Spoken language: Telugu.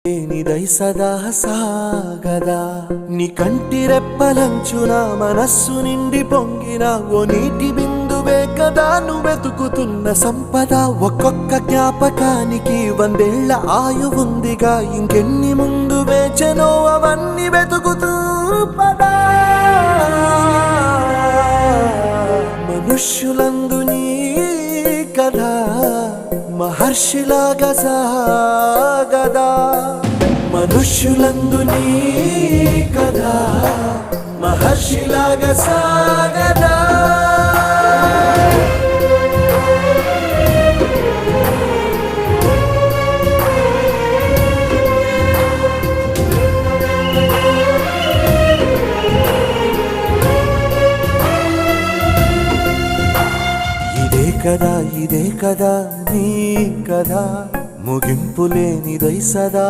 నిదై సదా సాగదా నీ కంటి రెప్పలంచున మనస్సు నిండి పొంగిన ఓ నీటి బిందువే కదా నువ్వెతుకుతున్న సంపద ఒక్కొక్క జ్ఞాపకానికి 100 ఏళ్ల ఆయువుందిగా ఇంకెన్ని ముందు వేచెనో అవన్నీ వెతుకుతూ పదా మనుష్యులందు నీ కథ మహర్షిలాగా సాగదా మనుష్యులందు నీ కథ మహర్షిలాగా సాగదా ఇదే కదా నీ కథ ముగింపు లేనిదై సదా